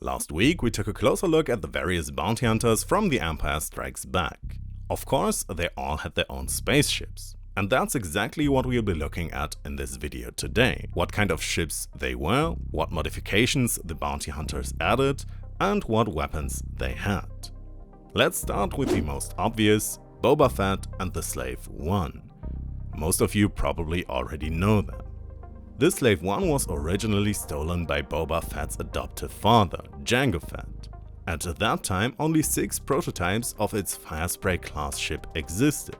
Last week we took a closer look at the various bounty hunters from The Empire Strikes Back. Of course, they all had their own spaceships. And that's exactly what we'll be looking at in this video today. What kind of ships they were, what modifications the bounty hunters added, and what weapons they had. Let's start with the most obvious, Boba Fett and the Slave One. Most of you probably already know them. This Slave One was originally stolen by Boba Fett's adoptive father, Jango Fett. At that time, only 6 prototypes of its Firespray class ship existed.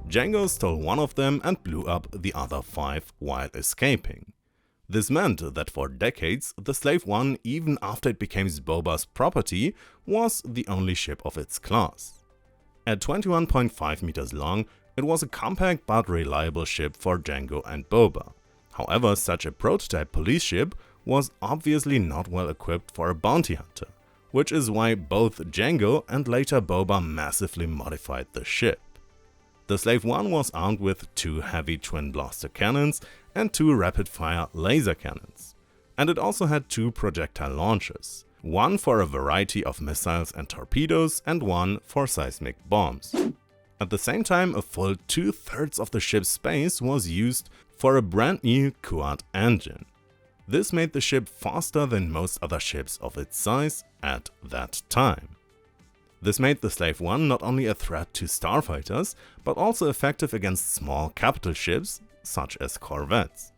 Jango stole one of them and blew up the other 5 while escaping. This meant that for decades, the Slave One, even after it became Boba's property, was the only ship of its class. At 21.5 meters long, it was a compact but reliable ship for Jango and Boba. However, such a prototype police ship was obviously not well equipped for a bounty hunter, which is why both Jango and later Boba massively modified the ship. The Slave One was armed with 2 heavy twin blaster cannons and 2 rapid-fire laser cannons. And it also had 2 projectile launchers, one for a variety of missiles and torpedoes and one for seismic bombs. At the same time, a full 2/3 of the ship's space was used for a brand new quad engine. This made the ship faster than most other ships of its size at that time. This made the Slave One not only a threat to starfighters, but also effective against small capital ships, such as corvettes.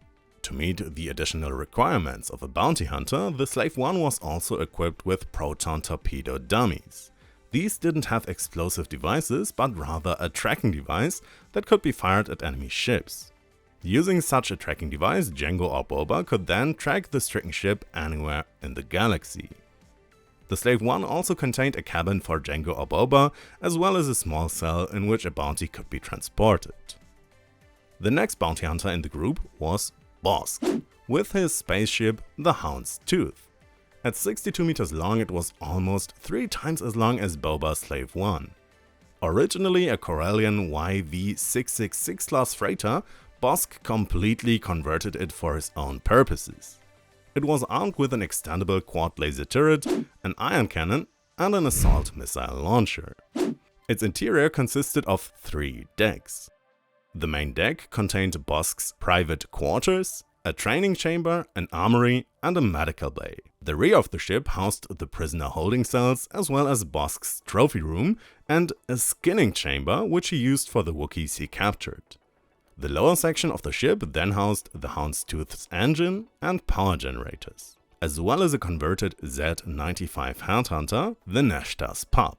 To meet the additional requirements of a bounty hunter, the Slave One was also equipped with proton torpedo dummies. These didn't have explosive devices, but rather a tracking device that could be fired at enemy ships. Using such a tracking device, Jango or Boba could then track the stricken ship anywhere in the galaxy. The Slave One also contained a cabin for Jango or Boba, as well as a small cell in which a bounty could be transported. The next bounty hunter in the group was Bossk, with his spaceship, the Hound's Tooth. At 62 meters long, it was almost 3 times as long as Boba's Slave One. Originally a Corellian YV-666 class freighter, Bossk completely converted it for his own purposes. It was armed with an extendable quad laser turret, an ion cannon, and an assault missile launcher. Its interior consisted of 3 decks. The main deck contained Bossk's private quarters, a training chamber, an armory, and a medical bay. The rear of the ship housed the prisoner holding cells, as well as Bossk's trophy room and a skinning chamber, which he used for the Wookiees he captured. The lower section of the ship then housed the Hound's Tooth's engine and power generators, as well as a converted Z-95 Headhunter, the Neshta's pup,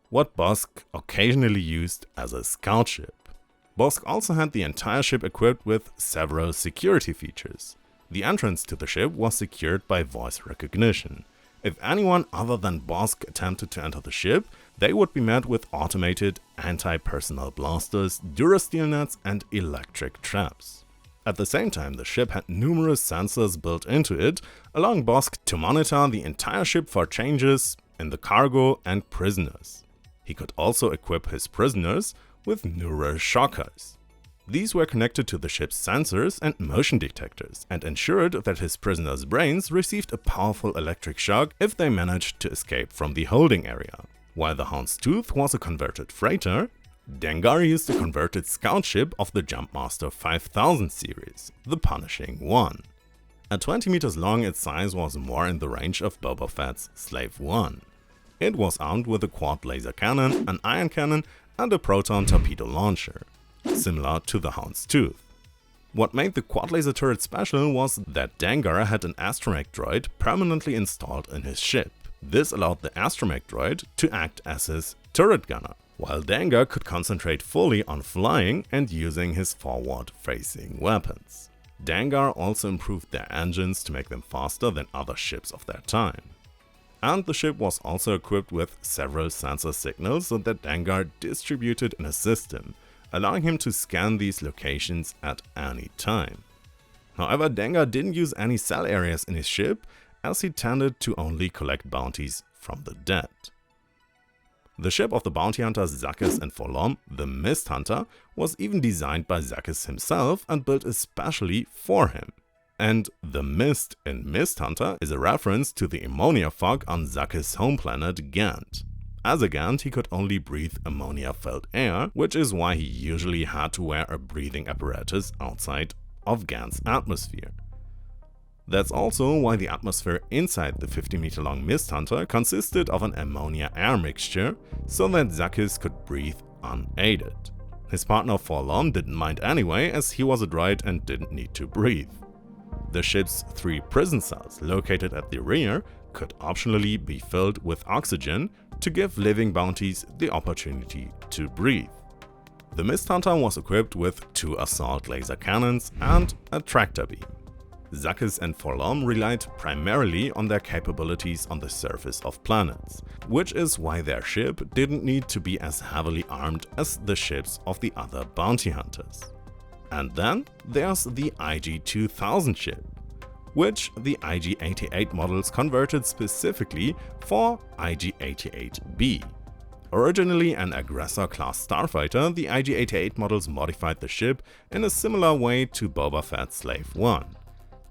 what Bossk occasionally used as a scout ship. Bossk also had the entire ship equipped with several security features. The entrance to the ship was secured by voice recognition. If anyone other than Bossk attempted to enter the ship, they would be met with automated anti-personnel blasters, durasteel nets, and electric traps. At the same time, the ship had numerous sensors built into it, allowing Bossk to monitor the entire ship for changes in the cargo and prisoners. He could also equip his prisoners with neural shockers. These were connected to the ship's sensors and motion detectors and ensured that his prisoners' brains received a powerful electric shock if they managed to escape from the holding area. While the Hound's Tooth was a converted freighter, Dengar used a converted scout ship of the Jumpmaster 5000 series, the Punishing One. At 20 meters long, its size was more in the range of Boba Fett's Slave One. It was armed with a quad laser cannon, an ion cannon, and a proton torpedo launcher, similar to the Hound's Tooth. What made the quad laser turret special was that Dengar had an astromech droid permanently installed in his ship. This allowed the astromech droid to act as his turret gunner, while Dengar could concentrate fully on flying and using his forward-facing weapons. Dengar also improved their engines to make them faster than other ships of their time. And the ship was also equipped with several sensor signals so that Dengar distributed in a system, allowing him to scan these locations at any time. However, Dengar didn't use any cell areas in his ship, as he tended to only collect bounties from the dead. The ship of the bounty hunters Zuckuss and Forlom, the Mist Hunter, was even designed by Zuckuss himself and built especially for him. And the mist in Mist Hunter is a reference to the ammonia fog on Zuckuss' home planet Gant. As a Gant, he could only breathe ammonia-filled air, which is why he usually had to wear a breathing apparatus outside of Gant's atmosphere. That's also why the atmosphere inside the 50-meter-long Mist Hunter consisted of an ammonia-air mixture, so that Zuckuss could breathe unaided. His partner Forlorn didn't mind anyway, as he was a droid and didn't need to breathe. The ship's 3 prison cells, located at the rear, could optionally be filled with oxygen to give living bounties the opportunity to breathe. The Mist Hunter was equipped with 2 assault laser cannons and a tractor beam. Zuckuss and Forlorn relied primarily on their capabilities on the surface of planets, which is why their ship didn't need to be as heavily armed as the ships of the other bounty hunters. And then there's the IG-2000 ship, which the IG-88 models converted specifically for IG-88B. Originally an Aggressor-class starfighter, the IG-88 models modified the ship in a similar way to Boba Fett's Slave 1.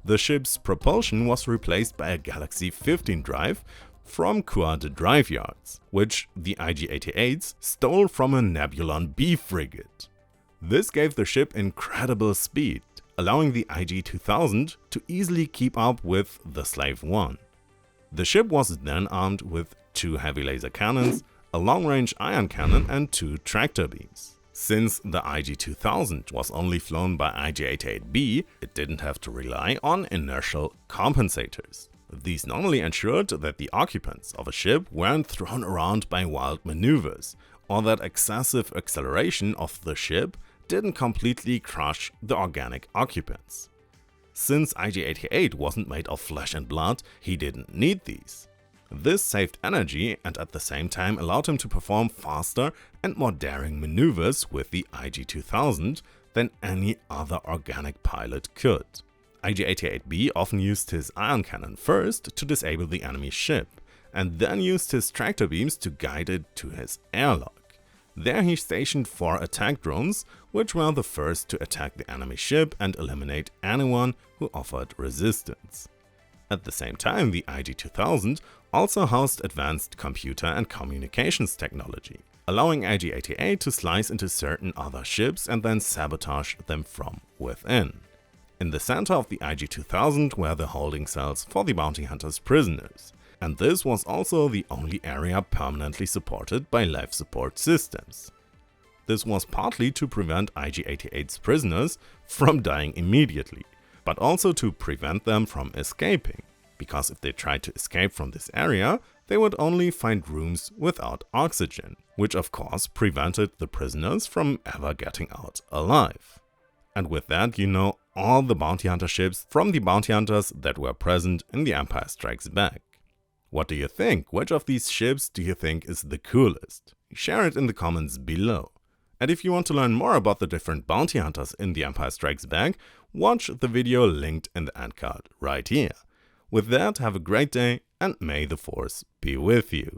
The ship's propulsion was replaced by a Galaxy 15 drive from Quad Drive Yards, which the IG-88s stole from a Nebulon B frigate. This gave the ship incredible speed, allowing the IG-2000 to easily keep up with the Slave 1. The ship was then armed with 2 heavy laser cannons, a long-range ion cannon and 2 tractor beams. Since the IG-2000 was only flown by IG-88B, it didn't have to rely on inertial compensators. These normally ensured that the occupants of a ship weren't thrown around by wild maneuvers, or that excessive acceleration of the ship didn't completely crush the organic occupants. Since IG-88 wasn't made of flesh and blood, he didn't need these. This saved energy and at the same time allowed him to perform faster and more daring maneuvers with the IG-2000 than any other organic pilot could. IG-88B often used his ion cannon first to disable the enemy ship, and then used his tractor beams to guide it to his airlock. There he stationed 4 attack drones, which were the first to attack the enemy ship and eliminate anyone who offered resistance. At the same time, the IG-2000 also housed advanced computer and communications technology, allowing IG-88 to slice into certain other ships and then sabotage them from within. In the center of the IG-2000 were the holding cells for the bounty hunters' prisoners, and this was also the only area permanently supported by life support systems. This was partly to prevent IG-88's prisoners from dying immediately, but also to prevent them from escaping, because if they tried to escape from this area, they would only find rooms without oxygen, which of course prevented the prisoners from ever getting out alive. And with that, you know all the bounty hunter ships from the bounty hunters that were present in The Empire Strikes Back. What do you think? Which of these ships do you think is the coolest? Share it in the comments below. And if you want to learn more about the different bounty hunters in The Empire Strikes Back, watch the video linked in the end card right here. With that, have a great day and may the Force be with you.